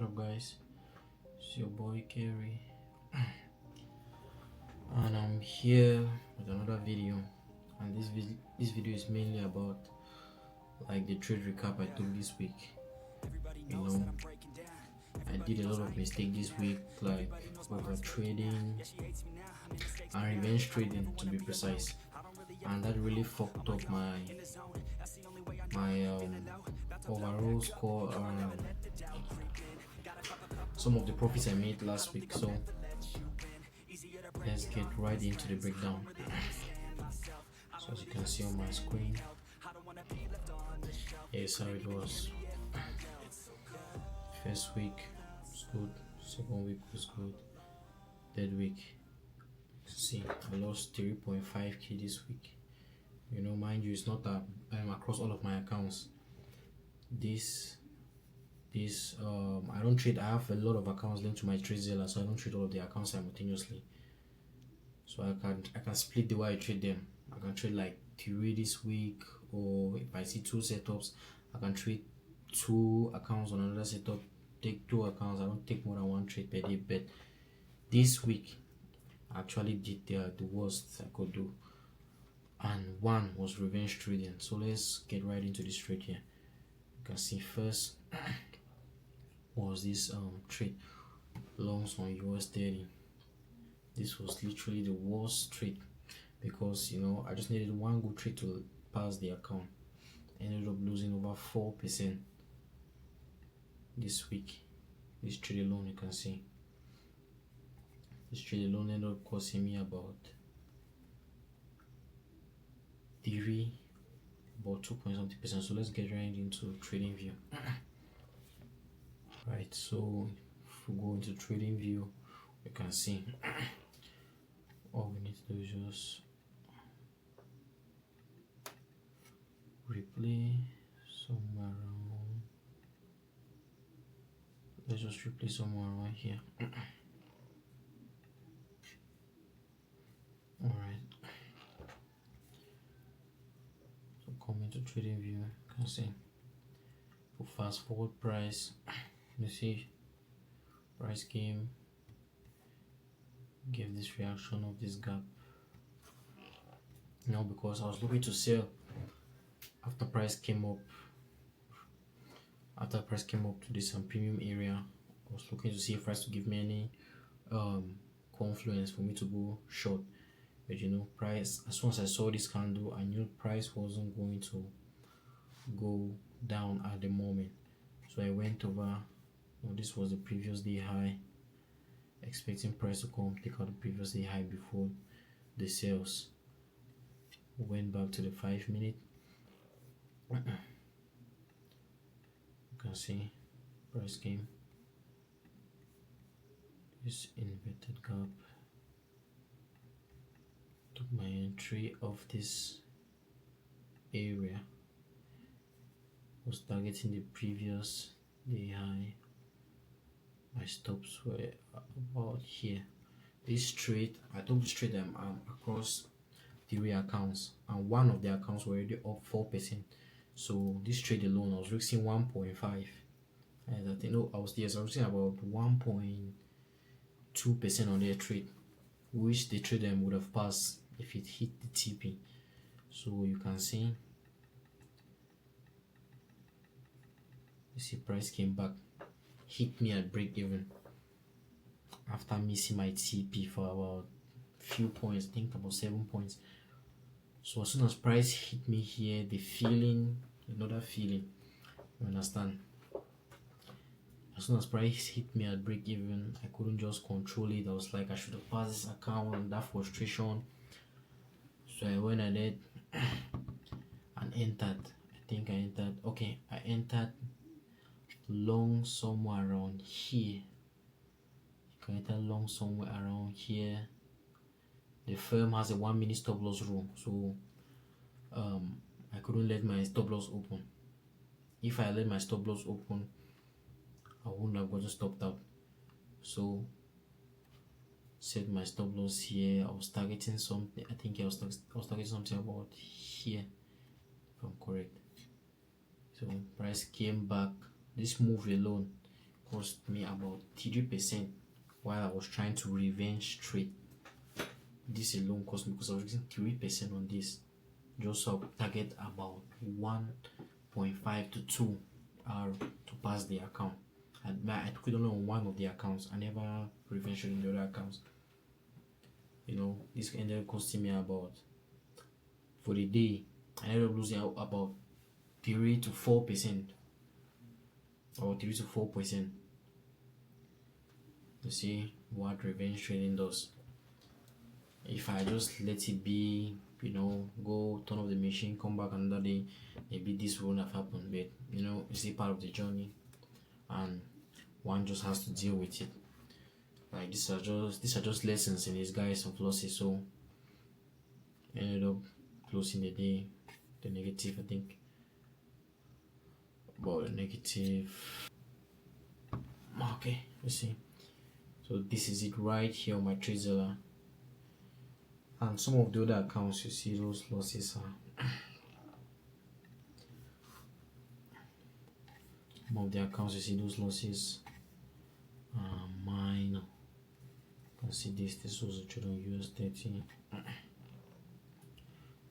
What up, guys? It's your boy Kerry, and I'm here with another video. And this video is mainly about like the trade recap I took this week. You know, I did a lot of mistakes this week, like over trading and revenge trading to be precise, and that really fucked up my overall score and some of the profits I made last week. So let's get right into the breakdown. So as you can see on my screen, here's how it was. First week was good, second week was good, third week, see, I lost 3.5k this week. You know, mind you, it's not that I'm across all of my accounts. I don't trade. I have a lot of accounts linked to my TradeZilla, so I don't trade all of the accounts simultaneously. So I can split the way I trade them. I can trade like 3 this week, or if I see 2 setups, I can trade 2 accounts on another setup. Take 2 accounts. I don't take more than 1 trade per day. But this week, I actually did the worst I could do, and one was revenge trading. So let's get right into this trade here. You can see first was this trade longs on US30. This was literally the worst trade because, you know, I just needed one good trade to pass the account. I ended up losing over 4% this week. This trade alone, you can see, this trade alone ended up costing me about 2.something%. So let's get right into trading view. Right, so if we go into trading view, you can see all we need to do is just replay somewhere around. Let's just replay somewhere around here. Alright, so come into trading view, you can see for fast forward price, you see price came, gave this reaction of this gap. Now because I was looking to sell after price came up to this premium area, I was looking to see if price to give me any confluence for me to go short. But you know, price, as soon as I saw this candle, I knew price wasn't going to go down at the moment. So I went over, this was the previous day high, expecting price to come take out the previous day high before the sales. Went back to the 5-minute. You can see price came, this inverted gap, took my entry of this area, was targeting the previous day high. My stops were about here. This trade, I took this trade across 3 accounts, and one of the accounts were already up 4%. So this trade alone, I was risking 1.5. And I think I was risking about 1.2% on their trade, which the trade would have passed if it hit the TP. So you can see, you see price came back, hit me at break even after missing my TP for about few points, I think about 7 points. So as soon as price hit me here, the feeling, another feeling, you understand, as soon as price hit me at break even, I couldn't just control it. I was like, I should have passed this account, and that frustration. So I went ahead and entered. I entered long somewhere around here. You can enter long somewhere around here. The firm has a 1-minute stop loss rule, so I couldn't let my stop loss open. If I let my stop loss open, I wouldn't have gotten stopped out. So set my stop loss here. I was targeting something. I think I was targeting something about here, if I'm correct. So price came back. This move alone cost me about 3% while I was trying to revenge trade. This alone cost me, because I was getting 3% on this, just so I target about 1.5 to 2 R to pass the account. I took it only on one of the accounts. I never revenge traded in the other accounts. This ended up costing me about, for the day, I ended up losing about 3 to 4%, or 3 to 4%. You see what revenge trading does. If I just let it be, go turn off the machine, come back another day, maybe this wouldn't have happened. But it's a part of the journey, and one just has to deal with it. Like these are just lessons in disguise of losses. So I ended up closing the day, the negative, I think, about the negative. Okay, let's see. So this is it right here on my TradeZilla, and some of the other accounts, you see those losses are some of the accounts, you see those losses are minor. You can see this was a trade on US30,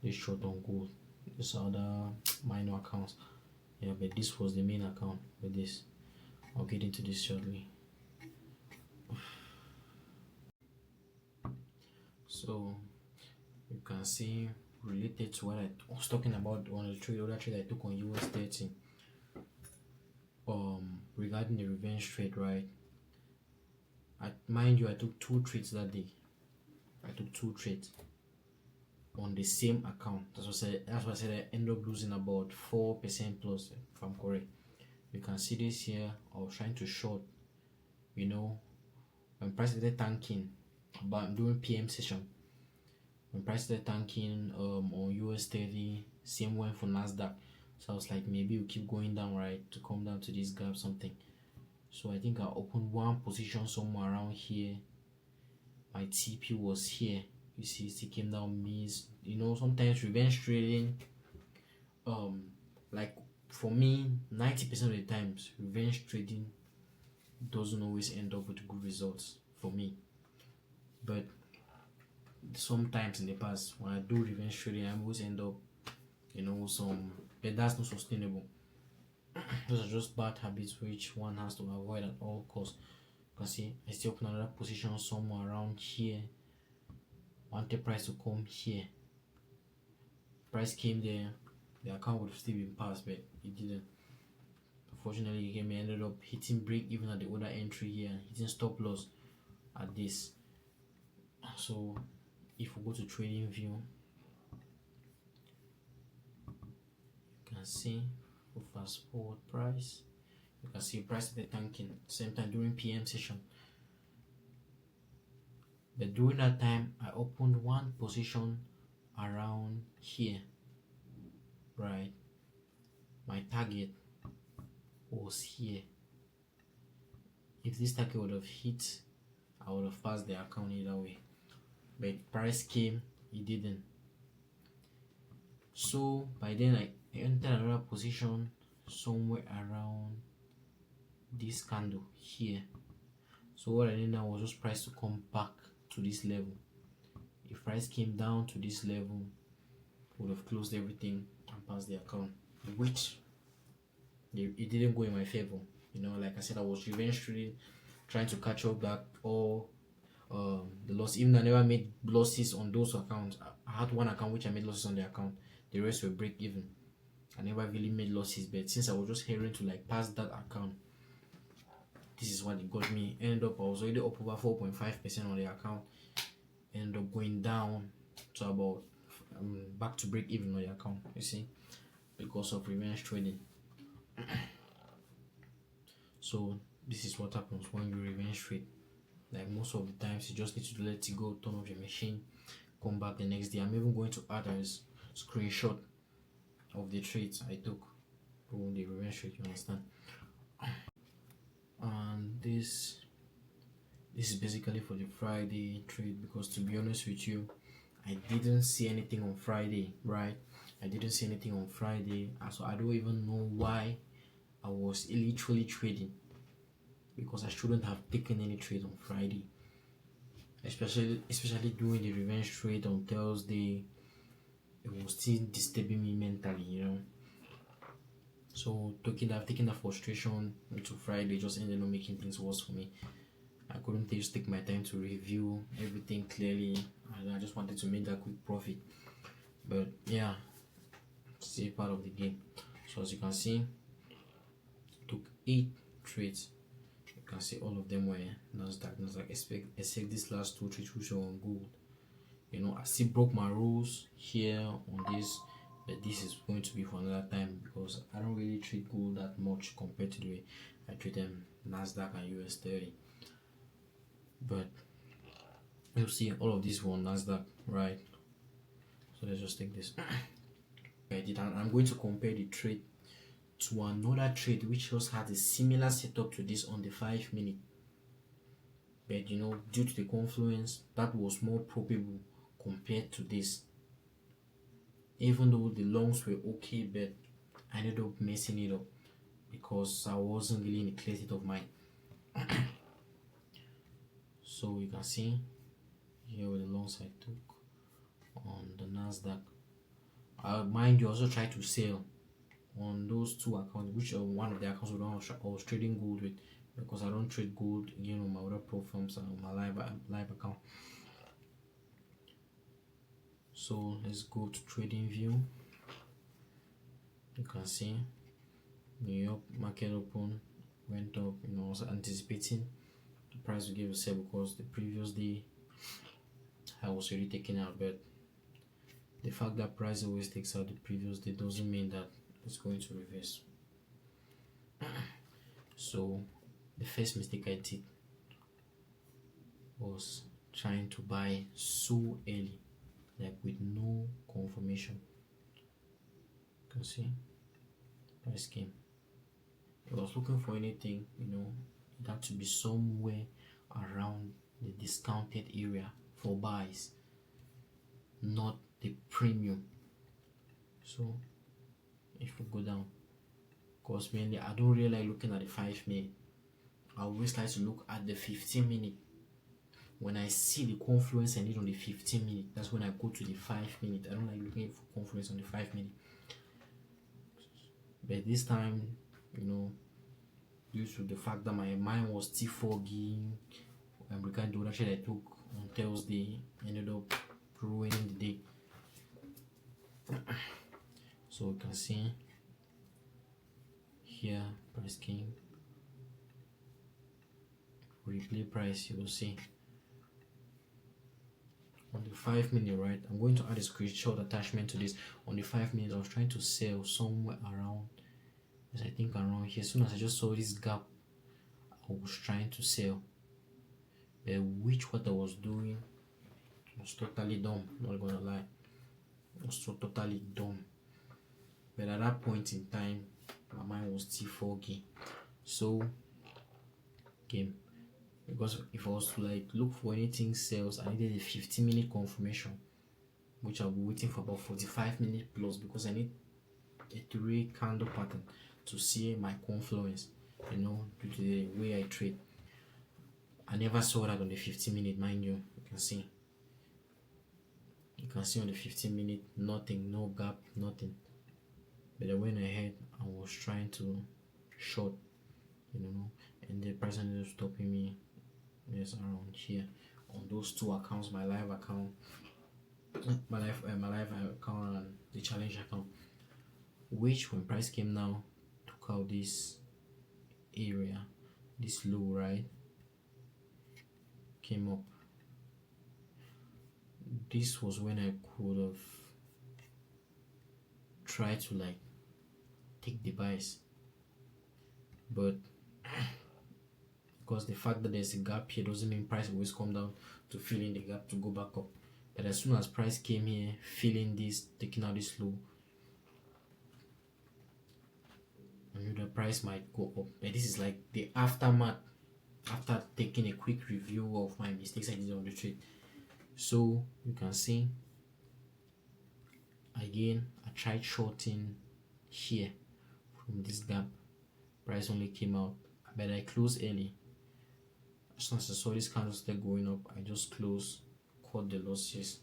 this short on gold, these other minor accounts. Yeah, but this was the main account with this. I'll get into this shortly. So you can see, related to what I was talking about on the other trade I took on US30, regarding the revenge trade, right? Mind you, I took 2 trades that day. I took 2 trades on the same account. That's why I said I end up losing about 4% plus, if I'm correct. You can see this here. I was trying to short, when price started tanking, but during PM session, when price started tanking on US30, same went for Nasdaq. So I was like, maybe we'll keep going down, right, to come down to this gap, something. So I think I opened one position somewhere around here. My TP was here. You see, it came down, missed. Sometimes revenge trading, like for me, 90% of the times, revenge trading doesn't always end up with good results for me. But sometimes in the past, when I do revenge trading, I always end up, but that's not sustainable. Those are just bad habits which one has to avoid at all costs. You can see I still open another position somewhere around here. Want the price to come here. Price came there, the account would have still been passed, but it didn't. Unfortunately, again, I ended up hitting break even at the order entry here, hitting stop loss at this. So if we go to trading view, you can see, for fast forward price, you can see price at the tanking same time during PM session. But during that time, I opened one position around here, right? My target was here. If this target would have hit, I would have passed the account either way. But price came, it didn't. So by then I entered another position somewhere around this candle here. So what I did now was just price to come back to this level. If price came down to this level, would have closed everything and passed the account, which it didn't go in my favor. Like I said, I was revenge trading, trying to catch up back all the loss. Even though I never made losses on those accounts, I had one account which I made losses on the account, the rest were break even. I never really made losses, but since I was just hearing to like pass that account, this is what it got me. Ended up, I was already up over 4.5% on the account, ended up going down to about back to break even on the account, you see, because of revenge trading. So this is what happens when you revenge trade. Like most of the times, you just need to let it go, turn off your machine, come back the next day. I'm even going to add a screenshot of the trades I took from the revenge trade, you understand. And this is basically for the Friday trade, because to be honest with you, I didn't see anything on Friday, right? I didn't see anything on Friday, so I don't even know why I was literally trading. because I shouldn't have taken any trade on Friday, especially doing the revenge trade on Thursday. It was still disturbing me mentally, you know. So taking that frustration into Friday just ended up making things worse for me. I couldn't just take my time to review everything clearly, and I just wanted to make that quick profit. But yeah, still part of the game. So as you can see, took 8 trades. You can see all of them were Nasdaq, except this last 2 trades which were on gold. You know, I still broke my rules here on this, but this is going to be for another time because I don't really trade gold that much compared to the way I trade them Nasdaq and US 30. But you'll see all of these were on Nasdaq, right? So let's just take this. I'm going to compare the trade to another trade which just has a similar setup to this on the 5 minute. But you know, due to the confluence, that was more probable compared to this. Even though the longs were okay, but I ended up messing it up because I wasn't really in a clear state of mind. So you can see here were the longs I took on the Nasdaq. Mind you, also try to sell on those 2 accounts, which are one of the accounts I was trading gold with, because I don't trade gold again on my other platforms and on my live account. So let's go to trading view. You can see New York market open, went up, you know, also anticipating the price will give a sell because the previous day I was already taken out. But the fact that price always takes out the previous day doesn't mean that it's going to reverse. So the first mistake I did was trying to buy so early, like with no confirmation. You can see price came. I was looking for anything, you know, it had to be somewhere around the discounted area for buys, not the premium. So if we go down, because mainly I don't really like looking at the 5 minute. I always like to look at the 15 minute. When I see the confluence I need on the 15 minute, that's when I go to the 5 minute. I don't like looking for confluence on the 5 minute. But this time, you know, due to the fact that my mind was still foggy, and regarding the other trade I took on Thursday, ended up ruining the day. So you can see here price came, replay price, you will see on the 5 minute, right? I'm going to add a screenshot attachment to this. On the 5 minutes, I was trying to sell somewhere around, I think around here. As soon as I just saw this gap, I was trying to sell, which what I was doing was totally dumb, not gonna lie. It was so totally dumb. But at that point in time, my mind was still foggy. So game, because if I was to like look for anything sales, I needed a 15-minute confirmation, which I'll be waiting for about 45 minutes plus, because I need a 3 candle pattern to see my confluence, you know, due to the way I trade. I never saw that on the 15-minute, mind you. You can see on the 15-minute, nothing, no gap, nothing. But I went ahead and was trying to short, you know, and the person ended up stopping me. Yes, around here on those 2 accounts, my live account, my live account, and the challenge account, which when price came now took out this area, this low, right, came up. This was when I could have tried to like take the buys, but because the fact that there's a gap here doesn't mean price always come down to fill in the gap to go back up. But as soon as price came here, filling this, taking out this low, I knew the price might go up. But this is like the aftermath after taking a quick review of my mistakes I did on the trade. So you can see again, I tried shorting here from this gap. Price only came out, but I closed early. As soon as I saw this candlestick going up, I just closed, cut the losses,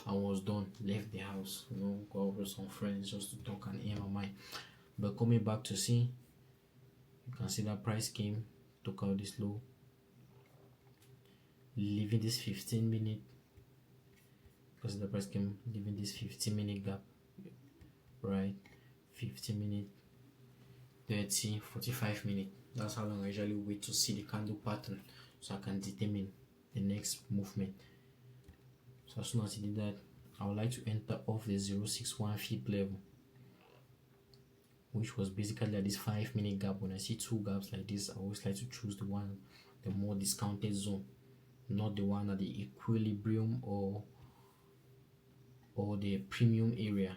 and was done. Left the house, go out with some friends just to talk and air my mind. But coming back to see, you can see that price came, took out this low, leaving this 15-minute, because the price came leaving this 15-minute gap, right? 15-minute, 30, 45 minutes. That's how long I usually wait to see the candle pattern so I can determine the next movement. So as soon as I did that, I would like to enter off the 061 flip level, which was basically at this 5-minute gap. When I see two gaps like this, I always like to choose the more discounted zone, not the one at the equilibrium or the premium area.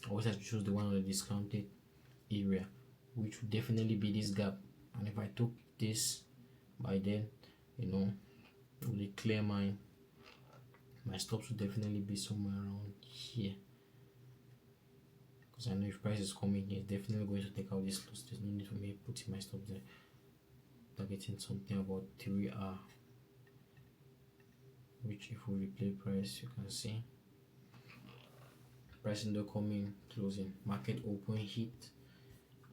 I always like to choose the one on the discounted area, which would definitely be this gap. And if I took this by then, with a clear mind, my stops would definitely be somewhere around here, because I know if price is coming here, it's definitely going to take out this loss. There's no need for me putting my stop there. Targeting something about 3 hours, which if we replay price, you can see price in the coming, closing, market open, hit,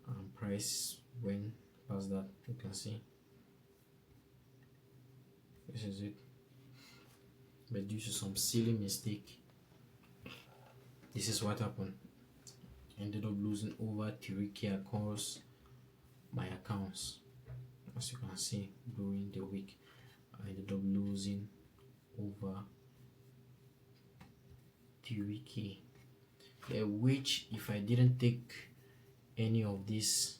and price went past that. You can see this is it. But due to some silly mistake, this is what happened. Ended up losing over 3k across my accounts. As you can see, during the week, I ended up losing over 3k. Which, if I didn't take any of this,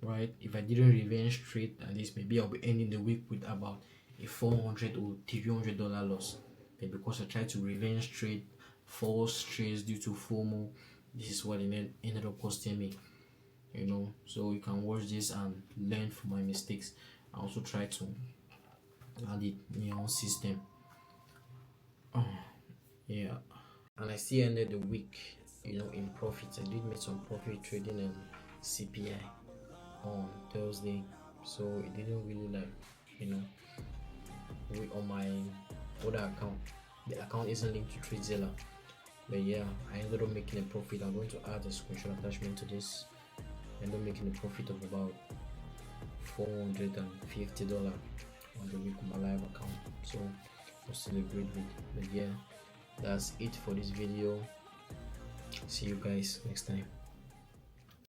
right, if I didn't revenge trade, at least maybe I'll be ending the week with about a $400 or $300 loss. But because I tried to revenge trade false trades due to FOMO, this is what it ended up costing me. So you can watch this and learn from my mistakes. I also try to add it in your own system. Yeah, and I still ended the week in profits. I did make some profit trading in CPI on Thursday, so it didn't really on my other account. The account isn't linked to TradeZilla, but yeah, I ended up making a profit. I'm going to add a screenshot attachment to this. I ended up making a profit of about $450 on the week on my live account, so it was still a great week. But yeah, that's it for this video. See you guys next time.